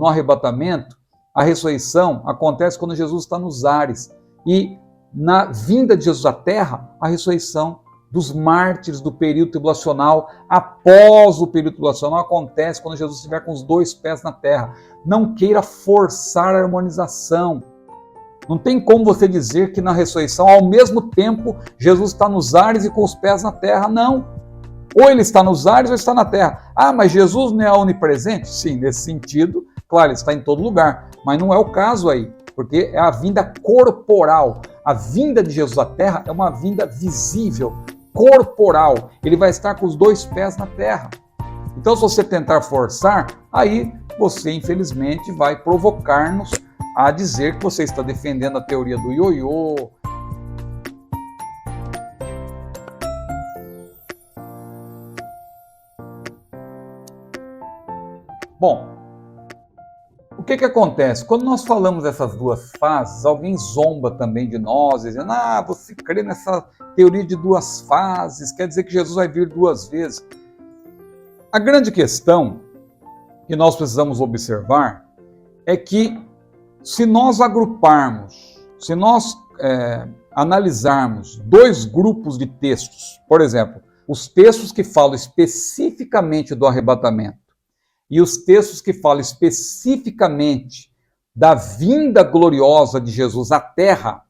no arrebatamento, a ressurreição acontece quando Jesus está nos ares. E na vinda de Jesus à terra, a ressurreição dos mártires do período tribulacional, após o período tribulacional, acontece quando Jesus estiver com os 2 pés na terra. Não queira forçar a harmonização. Não tem como você dizer que na ressurreição, ao mesmo tempo, Jesus está nos ares e com os pés na terra. Não. Ou ele está nos ares ou está na terra. Ah, mas Jesus não é onipresente? Sim, nesse sentido, claro, ele está em todo lugar. Mas não é o caso aí, porque é a vinda corporal. A vinda de Jesus à terra é uma vinda visível, corporal. Ele vai estar com os 2 pés na terra. Então, se você tentar forçar, aí você, infelizmente, vai provocar-nos a dizer que você está defendendo a teoria do ioiô. Bom, o que acontece? Quando nós falamos dessas 2 fases, alguém zomba também de nós, dizendo, você crê nessa teoria de 2 fases, quer dizer que Jesus vai vir 2 vezes. A grande questão que nós precisamos observar é que se nós agruparmos, se nós analisarmos 2 grupos de textos, por exemplo, os textos que falam especificamente do arrebatamento e os textos que falam especificamente da vinda gloriosa de Jesus à terra,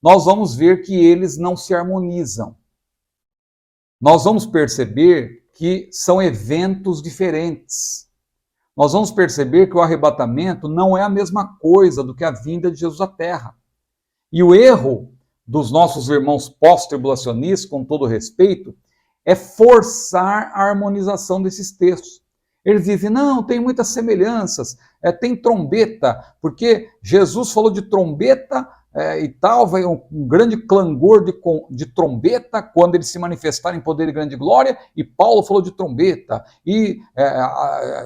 nós vamos ver que eles não se harmonizam. Nós vamos perceber que são eventos diferentes. Nós vamos perceber que o arrebatamento não é a mesma coisa do que a vinda de Jesus à terra. E o erro dos nossos irmãos pós-tribulacionistas, com todo respeito, é forçar a harmonização desses textos. Eles dizem, não, tem muitas semelhanças, tem trombeta, porque Jesus falou de trombeta e tal, vai um grande clangor de trombeta quando ele se manifestar em poder e grande glória, e Paulo falou de trombeta, e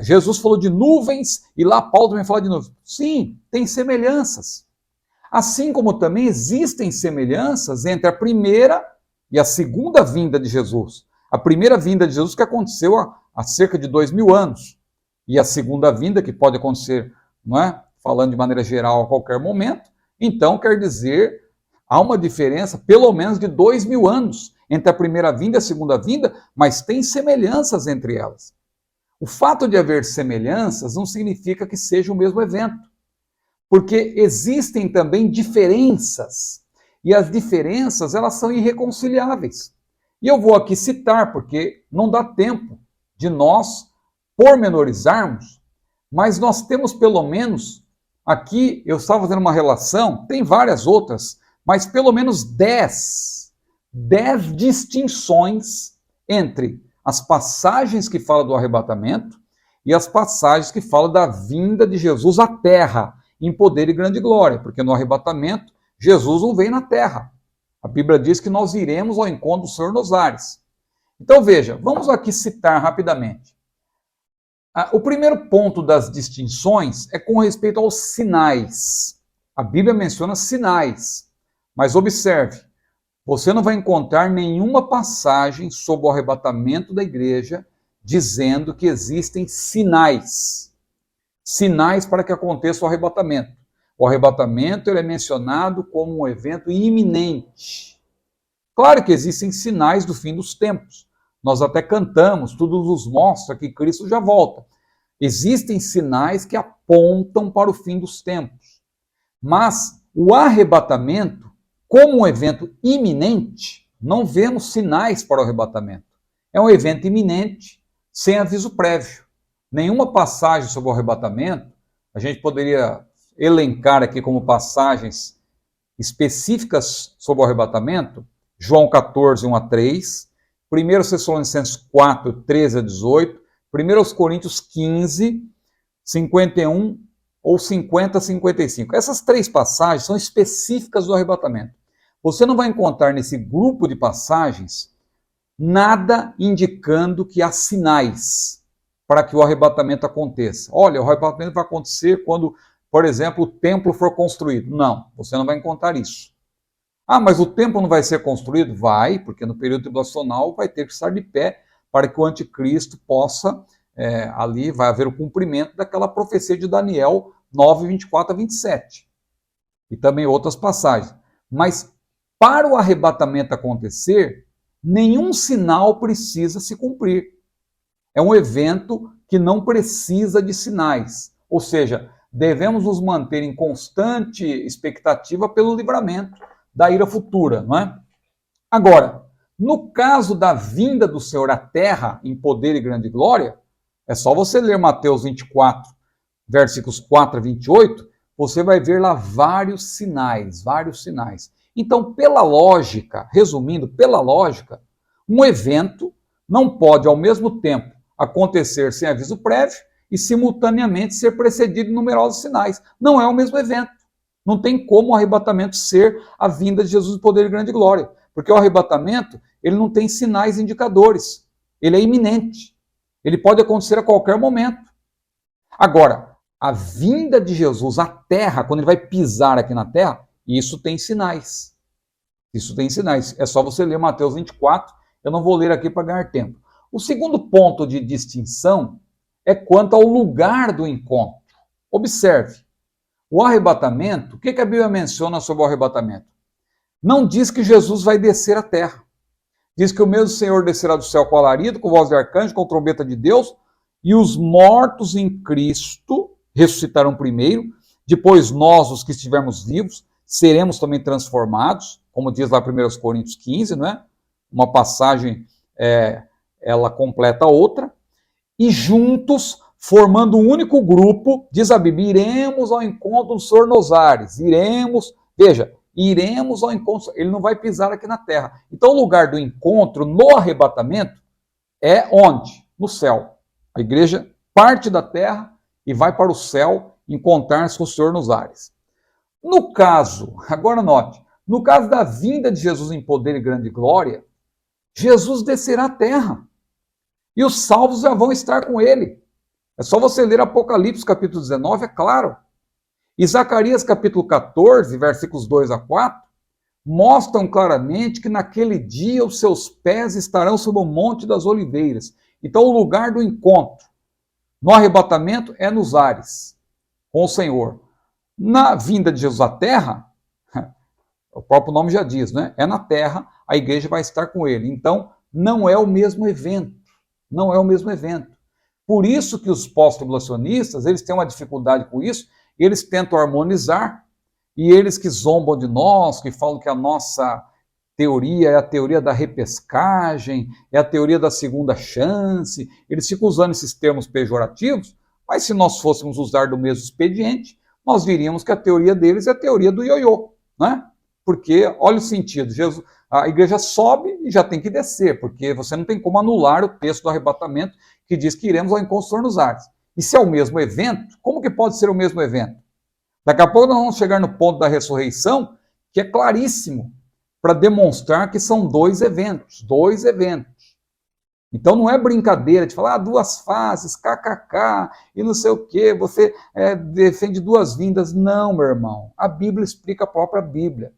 Jesus falou de nuvens, e lá Paulo também fala de nuvens. Sim, tem semelhanças. Assim como também existem semelhanças entre a primeira e a segunda vinda de Jesus. A primeira vinda de Jesus que aconteceu há cerca de 2000 anos, e a segunda vinda que pode acontecer, não é? Falando de maneira geral a qualquer momento. Então, quer dizer, há uma diferença pelo menos de 2000 anos entre a primeira vinda e a segunda vinda, mas tem semelhanças entre elas. O fato de haver semelhanças não significa que seja o mesmo evento, porque existem também diferenças, e as diferenças elas são irreconciliáveis. E eu vou aqui citar, porque não dá tempo de nós pormenorizarmos, mas nós temos pelo menos, aqui eu estava fazendo uma relação, tem várias outras, mas pelo menos 10 distinções entre as passagens que falam do arrebatamento e as passagens que falam da vinda de Jesus à terra, em poder e grande glória, porque no arrebatamento Jesus não vem na terra. A Bíblia diz que nós iremos ao encontro do Senhor nos ares. Então veja, vamos aqui citar rapidamente. O primeiro ponto das distinções é com respeito aos sinais. A Bíblia menciona sinais, mas observe, você não vai encontrar nenhuma passagem sobre o arrebatamento da igreja dizendo que existem sinais. Sinais para que aconteça o arrebatamento. O arrebatamento ele é mencionado como um evento iminente. Claro que existem sinais do fim dos tempos. Nós até cantamos, tudo nos mostra que Cristo já volta. Existem sinais que apontam para o fim dos tempos. Mas o arrebatamento, como um evento iminente, não vemos sinais para o arrebatamento. É um evento iminente, sem aviso prévio. Nenhuma passagem sobre o arrebatamento, a gente poderia elencar aqui como passagens específicas sobre o arrebatamento, João 14, 1 a 3, 1 Tessalonicenses 4, 13 a 18, 1 Coríntios 15, 51 ou 50 a 55. Essas 3 passagens são específicas do arrebatamento. Você não vai encontrar nesse grupo de passagens nada indicando que há sinais para que o arrebatamento aconteça. Olha, o arrebatamento vai acontecer quando, por exemplo, o templo for construído. Não, você não vai encontrar isso. Ah, mas o templo não vai ser construído? Vai, porque no período tribulacional vai ter que estar de pé para que o anticristo possa ali vai haver o cumprimento daquela profecia de Daniel 9, 24 a 27. E também outras passagens. Mas para o arrebatamento acontecer, nenhum sinal precisa se cumprir. É um evento que não precisa de sinais. Ou seja, devemos nos manter em constante expectativa pelo livramento da ira futura, não é? Agora, no caso da vinda do Senhor à terra em poder e grande glória, é só você ler Mateus 24, versículos 4 a 28, você vai ver lá vários sinais, vários sinais. Então, pela lógica, resumindo, pela lógica, um evento não pode, ao mesmo tempo, acontecer sem aviso prévio e, simultaneamente, ser precedido de numerosos sinais. Não é o mesmo evento. Não tem como o arrebatamento ser a vinda de Jesus em poder e grande glória. Porque o arrebatamento, ele não tem sinais indicadores. Ele é iminente. Ele pode acontecer a qualquer momento. Agora, a vinda de Jesus à terra, quando ele vai pisar aqui na terra, isso tem sinais. Isso tem sinais. É só você ler Mateus 24. Eu não vou ler aqui para ganhar tempo. O segundo ponto de distinção é quanto ao lugar do encontro. Observe, o arrebatamento, o que a Bíblia menciona sobre o arrebatamento? Não diz que Jesus vai descer à terra. Diz que o mesmo Senhor descerá do céu com alarido, com voz de arcanjo, com trombeta de Deus, e os mortos em Cristo ressuscitarão primeiro, depois nós, os que estivermos vivos, seremos também transformados, como diz lá 1 Coríntios 15, não é? Uma passagem, ela completa a outra, e juntos, formando um único grupo, diz a Bíblia, iremos ao encontro do Senhor nos ares, iremos ao encontro, ele não vai pisar aqui na terra. Então o lugar do encontro no arrebatamento é onde? No céu. A igreja parte da terra e vai para o céu encontrar-se com o Senhor nos ares. No caso, agora note, no caso da vinda de Jesus em poder e grande glória, Jesus descerá à terra e os salvos já vão estar com ele. É só você ler Apocalipse capítulo 19, é claro. E Zacarias capítulo 14, versículos 2 a 4, mostram claramente que naquele dia os seus pés estarão sobre o Monte das Oliveiras. Então o lugar do encontro no arrebatamento é nos ares, com o Senhor. Na vinda de Jesus à terra, o próprio nome já diz, né? É na terra, a igreja vai estar com ele. Então não é o mesmo evento. Não é o mesmo evento. Por isso que os pós-tribulacionistas, eles têm uma dificuldade com isso, eles tentam harmonizar, e eles que zombam de nós, que falam que a nossa teoria é a teoria da repescagem, é a teoria da segunda chance, eles ficam usando esses termos pejorativos, mas se nós fôssemos usar do mesmo expediente, nós diríamos que a teoria deles é a teoria do ioiô, né? Porque, olha o sentido, a igreja sobe e já tem que descer, porque você não tem como anular o texto do arrebatamento que diz que iremos ao encontro do Senhor nos ares. E se é o mesmo evento, como que pode ser o mesmo evento? Daqui a pouco nós vamos chegar no ponto da ressurreição, que é claríssimo, para demonstrar que são dois eventos. Então não é brincadeira de falar duas fases, kkk, e não sei o que, você defende duas vindas. Não, meu irmão, a Bíblia explica a própria Bíblia.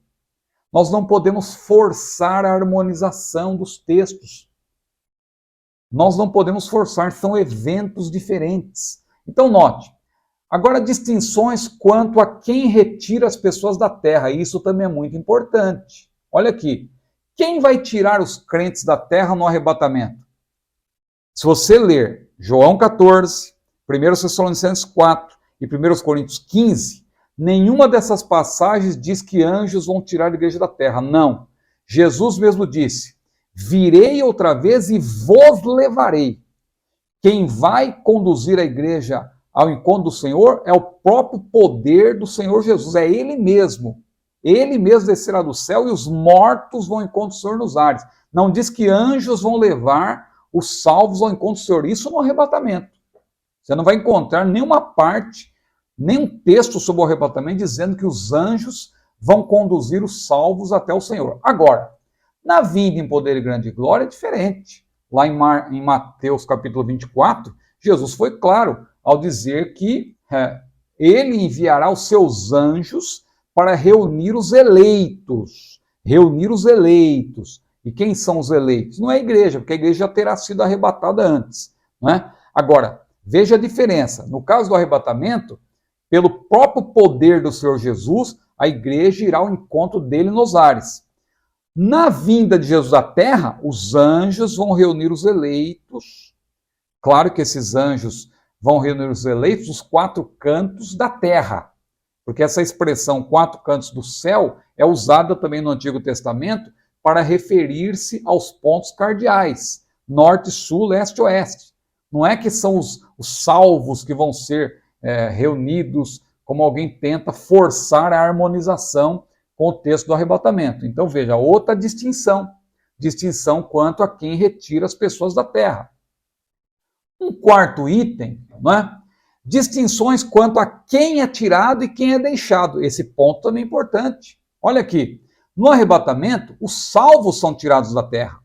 Nós não podemos forçar a harmonização dos textos. Nós não podemos forçar, são eventos diferentes. Então note, agora distinções quanto a quem retira as pessoas da terra, e isso também é muito importante. Olha aqui, quem vai tirar os crentes da terra no arrebatamento? Se você ler João 14, 1 Tessalonicenses 4 e 1 Coríntios 15, nenhuma dessas passagens diz que anjos vão tirar a igreja da terra. Não. Jesus mesmo disse, virei outra vez e vos levarei. Quem vai conduzir a igreja ao encontro do Senhor é o próprio poder do Senhor Jesus, é Ele mesmo. Ele mesmo descerá do céu e os mortos vão ao encontro do Senhor nos ares. Não diz que anjos vão levar os salvos ao encontro do Senhor. Isso no arrebatamento. Você não vai encontrar nenhuma parte, nenhum texto sobre o arrebatamento dizendo que os anjos vão conduzir os salvos até o Senhor. Agora, na vinda em poder e grande glória é diferente. Lá em Mateus capítulo 24, Jesus foi claro ao dizer que ele enviará os seus anjos para reunir os eleitos. Reunir os eleitos. E quem são os eleitos? Não é a igreja, porque a igreja já terá sido arrebatada antes. Não é? Agora, veja a diferença. No caso do arrebatamento, pelo próprio poder do Senhor Jesus, a igreja irá ao encontro dele nos ares. Na vinda de Jesus à terra, os anjos vão reunir os eleitos. Claro que esses anjos vão reunir os eleitos dos quatro cantos da terra, porque essa expressão quatro cantos do céu é usada também no Antigo Testamento para referir-se aos pontos cardeais, norte, sul, leste e oeste. Não é que são os salvos que vão ser reunidos, como alguém tenta forçar a harmonização com o texto do arrebatamento. Então veja, outra distinção quanto a quem retira as pessoas da terra. Um quarto item, não é? Distinções quanto a quem é tirado e quem é deixado. Esse ponto também é importante. Olha aqui, no arrebatamento, os salvos são tirados da terra.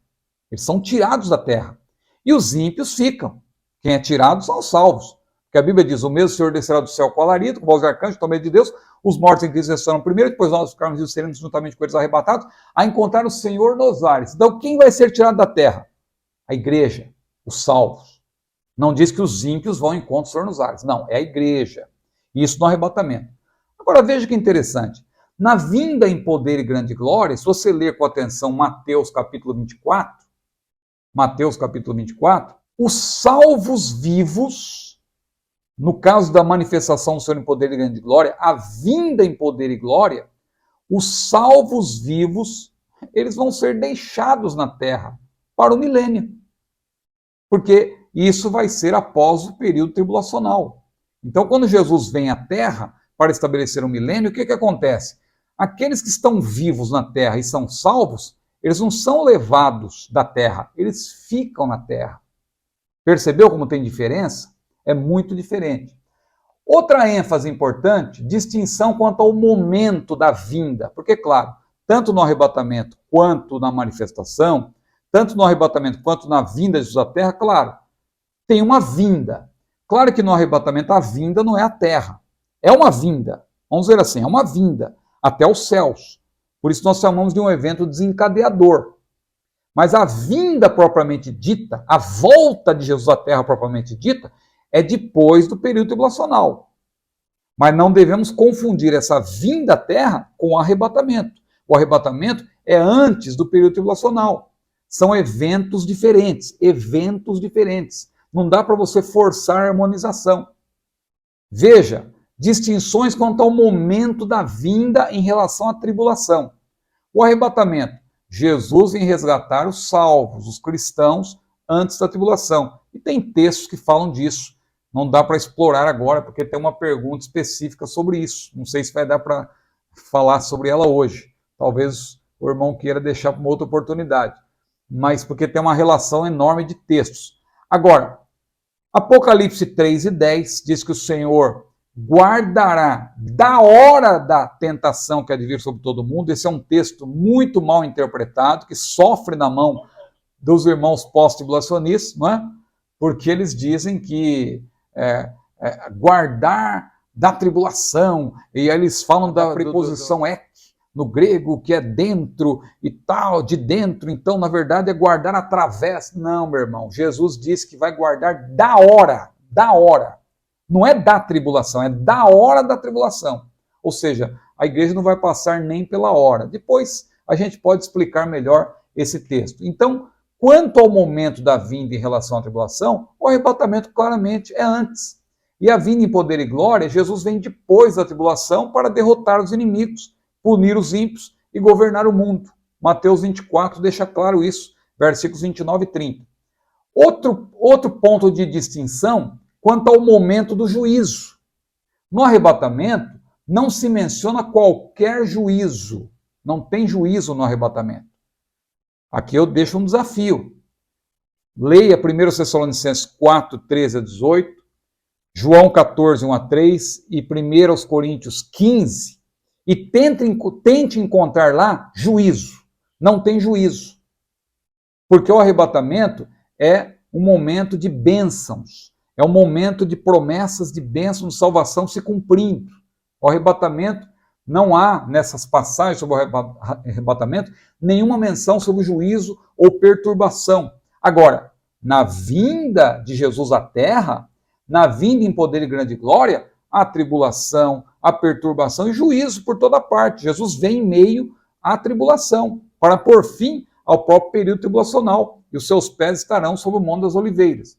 Eles são tirados da terra. E os ímpios ficam. Quem é tirado são os salvos. Porque a Bíblia diz, o mesmo Senhor descerá do céu com alarido, com voz de arcanjo, com medo de Deus, os mortos em Cristo ressuscitarão primeiro, depois nós ficarmos vivos seremos juntamente com eles arrebatados, a encontrar o Senhor nos ares. Então quem vai ser tirado da terra? A igreja, os salvos. Não diz que os ímpios vão ao encontro do Senhor nos ares. Não, é a igreja. Isso no arrebatamento. Agora veja que interessante. Na vinda em poder e grande glória, se você ler com atenção Mateus capítulo 24, os salvos vivos, no caso da manifestação do Senhor em poder e grande glória, a vinda em poder e glória, os salvos vivos, eles vão ser deixados na terra para o milênio. Porque isso vai ser após o período tribulacional. Então, quando Jesus vem à terra para estabelecer o milênio, o que acontece? Aqueles que estão vivos na terra e são salvos, eles não são levados da terra, eles ficam na terra. Percebeu como tem diferença? É muito diferente. Outra ênfase importante, distinção quanto ao momento da vinda. Porque, claro, tanto no arrebatamento quanto na manifestação, tanto no arrebatamento quanto na vinda de Jesus à terra, claro, tem uma vinda. Claro que no arrebatamento a vinda não é a terra. É uma vinda. Vamos dizer assim, é uma vinda até os céus. Por isso nós chamamos de um evento desencadeador. Mas a vinda propriamente dita, a volta de Jesus à terra propriamente dita, é depois do período tribulacional. Mas não devemos confundir essa vinda à terra com o arrebatamento. O arrebatamento é antes do período tribulacional. São eventos diferentes. Não dá para você forçar a harmonização. Veja, distinções quanto ao momento da vinda em relação à tribulação. O arrebatamento, Jesus vem resgatar os salvos, os cristãos, antes da tribulação. E tem textos que falam disso. Não dá para explorar agora, porque tem uma pergunta específica sobre isso. Não sei se vai dar para falar sobre ela hoje. Talvez o irmão queira deixar para uma outra oportunidade. Mas porque tem uma relação enorme de textos. Agora, Apocalipse 3:10 diz que o Senhor guardará da hora da tentação que há de vir sobre todo mundo. Esse é um texto muito mal interpretado, que sofre na mão dos irmãos pós-tribulacionistas, não é? Porque eles dizem que guardar da tribulação, e aí eles falam da preposição ek, no grego, que é dentro e tal, de dentro, então na verdade é guardar através. Não, meu irmão, Jesus disse que vai guardar da hora. Não é da tribulação, é da hora da tribulação. Ou seja, a igreja não vai passar nem pela hora. Depois a gente pode explicar melhor esse texto. Então, quanto ao momento da vinda em relação à tribulação, o arrebatamento claramente é antes. E a vinda em poder e glória, Jesus vem depois da tribulação para derrotar os inimigos, punir os ímpios e governar o mundo. Mateus 24 deixa claro isso, versículos 29 e 30. Outro ponto de distinção quanto ao momento do juízo. No arrebatamento, não se menciona qualquer juízo. Não tem juízo no arrebatamento. Aqui eu deixo um desafio. Leia 1 Tessalonicenses 4, 13 a 18, João 14, 1 a 3 e 1 Coríntios 15, e tente encontrar lá juízo. Não tem juízo. Porque o arrebatamento é um momento de bênçãos. É um momento de promessas de bênção, de salvação se cumprindo. O arrebatamento, não há nessas passagens sobre o arrebatamento nenhuma menção sobre juízo ou perturbação. Agora, na vinda de Jesus à terra, na vinda em poder e grande glória, a tribulação, a perturbação e juízo por toda parte. Jesus vem em meio à tribulação, para pôr fim ao próprio período tribulacional, e os seus pés estarão sobre o Monte das Oliveiras.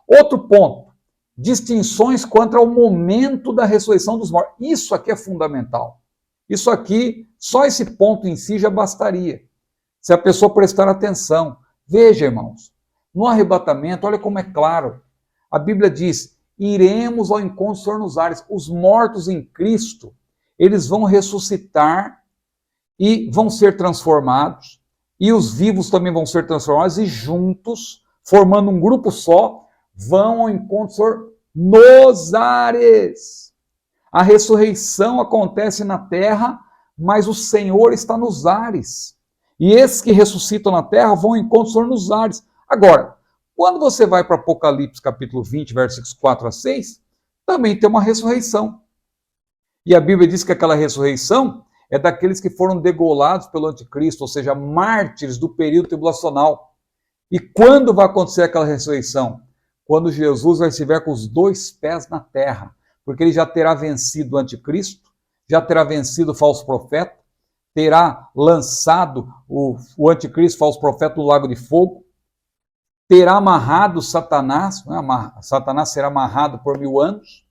Outro ponto, distinções quanto ao momento da ressurreição dos mortos. Isso aqui é fundamental. Isso aqui, só esse ponto em si já bastaria, se a pessoa prestar atenção. Veja, irmãos, no arrebatamento, olha como é claro, a Bíblia diz, iremos ao encontro do Senhor nos ares. Os mortos em Cristo, eles vão ressuscitar e vão ser transformados, e os vivos também vão ser transformados, e juntos, formando um grupo só, vão ao encontro do Senhor nos ares. A ressurreição acontece na terra, mas o Senhor está nos ares. E esses que ressuscitam na terra vão ao encontro do Senhor nos ares. Agora, quando você vai para Apocalipse capítulo 20, versículos 4 a 6, também tem uma ressurreição. E a Bíblia diz que aquela ressurreição é daqueles que foram degolados pelo anticristo, ou seja, mártires do período tribulacional. E quando vai acontecer aquela ressurreição? Quando Jesus vai estiver com os dois pés na terra, porque ele já terá vencido o anticristo, já terá vencido o falso profeta, terá lançado o anticristo, falso profeta, no lago de fogo, terá amarrado Satanás, Satanás será amarrado por 1000 anos,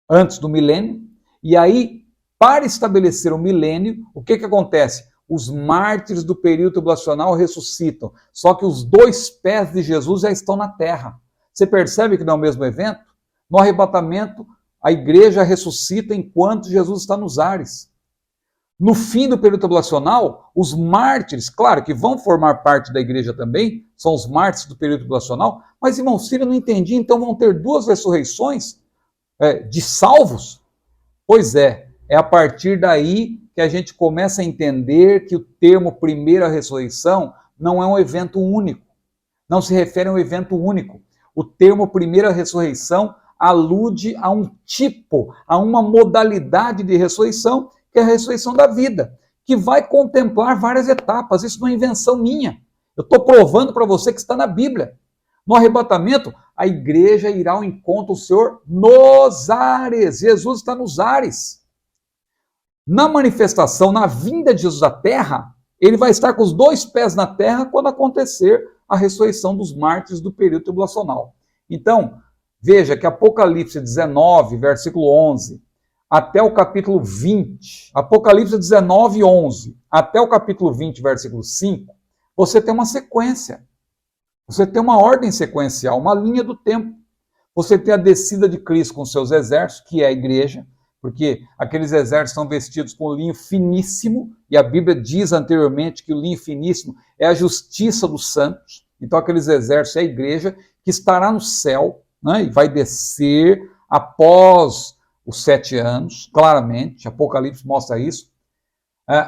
antes do milênio, e aí, para estabelecer o milênio, o que acontece? Os mártires do período tribulacional ressuscitam, só que os dois pés de Jesus já estão na terra. Você percebe que não é o mesmo evento? No arrebatamento, a igreja ressuscita enquanto Jesus está nos ares. No fim do período tribulacional, os mártires, claro que vão formar parte da igreja também, são os mártires do período tribulacional, mas irmão Ciro, eu não entendi, então vão ter duas ressurreições de salvos? Pois é a partir daí que a gente começa a entender que o termo primeira ressurreição não é um evento único, não se refere a um evento único. O termo primeira ressurreição alude a um tipo, a uma modalidade de ressurreição, que é a ressurreição da vida, que vai contemplar várias etapas. Isso não é invenção minha. Eu estou provando para você que está na Bíblia. No arrebatamento, a igreja irá ao encontro do Senhor nos ares. Jesus está nos ares. Na manifestação, na vinda de Jesus à terra, ele vai estar com os dois pés na terra quando acontecer a ressurreição dos mártires do período tribulacional. Então, veja que Apocalipse 19, versículo 11, até o capítulo 20, Apocalipse 19, 11, até o capítulo 20, versículo 5, você tem uma sequência. Você tem uma ordem sequencial, uma linha do tempo. Você tem a descida de Cristo com seus exércitos, que é a igreja, porque aqueles exércitos são vestidos com linho finíssimo, e a Bíblia diz anteriormente que o linho finíssimo é a justiça dos santos. Então aqueles exércitos é a igreja que estará no céu, né, e vai descer após os 7 anos, claramente, Apocalipse mostra isso.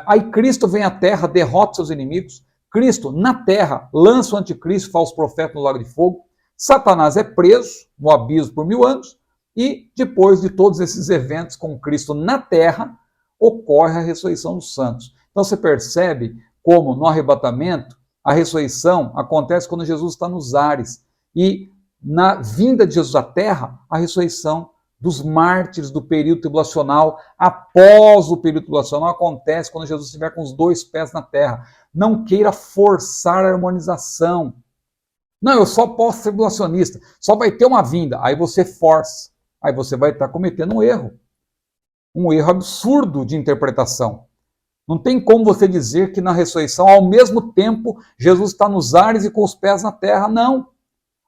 Aí Cristo vem à terra, derrota seus inimigos. Cristo, na terra, lança o anticristo, falso profeta, no lago de fogo. Satanás é preso no abismo por 1000 anos. E depois de todos esses eventos com Cristo na terra, ocorre a ressurreição dos santos. Então você percebe como no arrebatamento, a ressurreição acontece quando Jesus está nos ares. E na vinda de Jesus à terra, a ressurreição dos mártires do período tribulacional, após o período tribulacional, acontece quando Jesus estiver com os dois pés na terra. Não queira forçar a harmonização. Não, eu só posso ser tribulacionista, só vai ter uma vinda. Aí você força, aí você vai estar cometendo um erro absurdo de interpretação. Não tem como você dizer que na ressurreição, ao mesmo tempo, Jesus está nos ares e com os pés na terra. Não.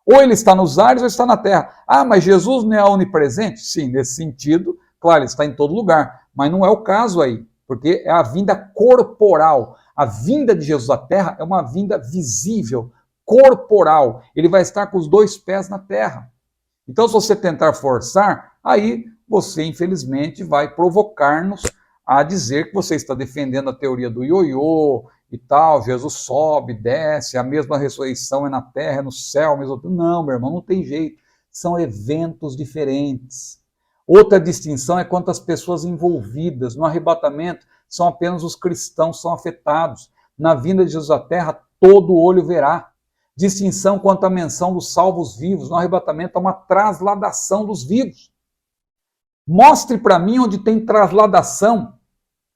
Ou ele está nos ares ou está na terra. Ah, mas Jesus não é onipresente? Sim, nesse sentido, claro, ele está em todo lugar. Mas não é o caso aí, porque é a vinda corporal. A vinda de Jesus à terra é uma vinda visível, corporal. Ele vai estar com os dois pés na terra. Então, se você tentar forçar, aí você, infelizmente, vai provocar-nos a dizer que você está defendendo a teoria do ioiô e tal, Jesus sobe, desce, a mesma ressurreição é na terra, é no céu, não, meu irmão, não tem jeito. São eventos diferentes. Outra distinção é quanto às pessoas envolvidas. No arrebatamento, são apenas os cristãos que são afetados. Na vinda de Jesus à terra, todo olho verá. distinção quanto à menção dos salvos vivos. No arrebatamento há uma trasladação dos vivos. Mostre para mim onde tem trasladação,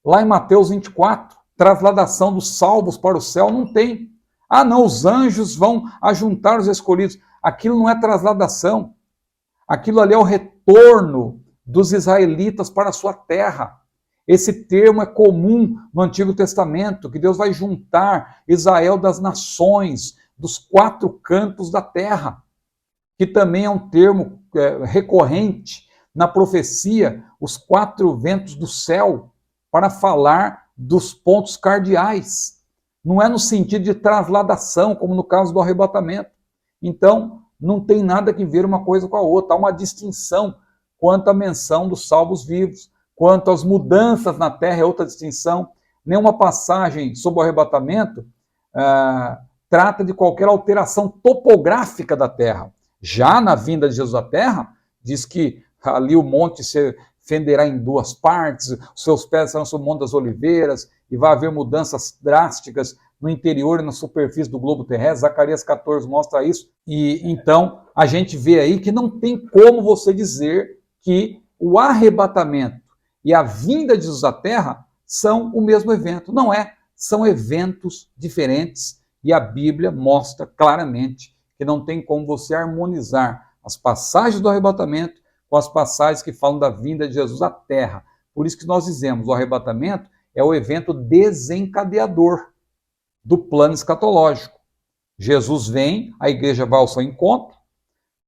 lá em Mateus 24, trasladação dos salvos para o céu, não tem. Ah não, os anjos vão ajuntar os escolhidos. Aquilo não é trasladação. Aquilo ali é o retorno dos israelitas para a sua terra. Esse termo é comum no Antigo Testamento, que Deus vai juntar Israel das nações, dos 4 cantos da terra, que também é um termo recorrente na profecia, os 4 ventos do céu, para falar dos pontos cardeais. Não é no sentido de trasladação, como no caso do arrebatamento. Então, não tem nada que ver uma coisa com a outra. Há uma distinção quanto à menção dos salvos vivos. Quanto às mudanças na terra, é outra distinção. Nenhuma passagem sobre o arrebatamento trata de qualquer alteração topográfica da terra. Já na vinda de Jesus à terra, diz que ali o monte se fenderá em 2 partes, os seus pés serão sobre o Monte das Oliveiras, e vai haver mudanças drásticas no interior e na superfície do globo terrestre. Zacarias 14 mostra isso. E então a gente vê aí que não tem como você dizer que o arrebatamento e a vinda de Jesus à terra são o mesmo evento. Não é, são eventos diferentes, e a Bíblia mostra claramente que não tem como você harmonizar as passagens do arrebatamento com as passagens que falam da vinda de Jesus à terra. Por isso que nós dizemos, o arrebatamento é o evento desencadeador do plano escatológico. Jesus vem, a igreja vai ao seu encontro,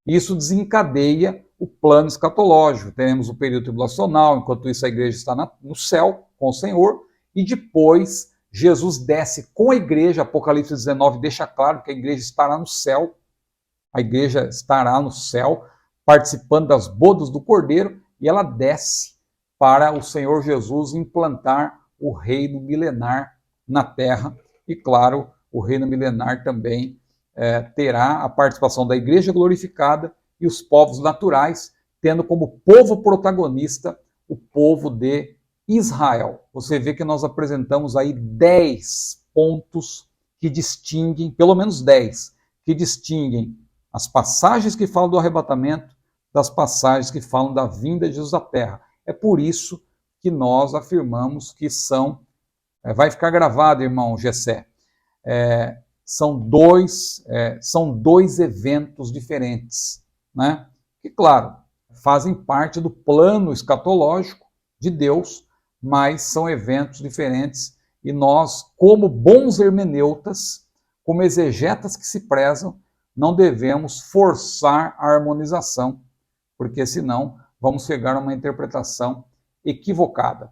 isso desencadeia o plano escatológico. Teremos o período tribulacional, enquanto isso a igreja está no céu com o Senhor, e depois Jesus desce com a igreja. Apocalipse 19 deixa claro que a igreja estará no céu, a igreja estará no céu, participando das bodas do Cordeiro, e ela desce para o Senhor Jesus implantar o reino milenar na terra. E claro, o reino milenar também terá a participação da igreja glorificada e os povos naturais, tendo como povo protagonista o povo de Israel. Você vê que nós apresentamos aí 10 pontos que distinguem, pelo menos 10, que distinguem as passagens que falam do arrebatamento das passagens que falam da vinda de Jesus à terra. É por isso que nós afirmamos que vai ficar gravado, irmão Gessé, são dois eventos diferentes, né? Que, claro, fazem parte do plano escatológico de Deus, mas são eventos diferentes, e nós, como bons hermeneutas, como exegetas que se prezam, não devemos forçar a harmonização, porque senão vamos chegar a uma interpretação equivocada.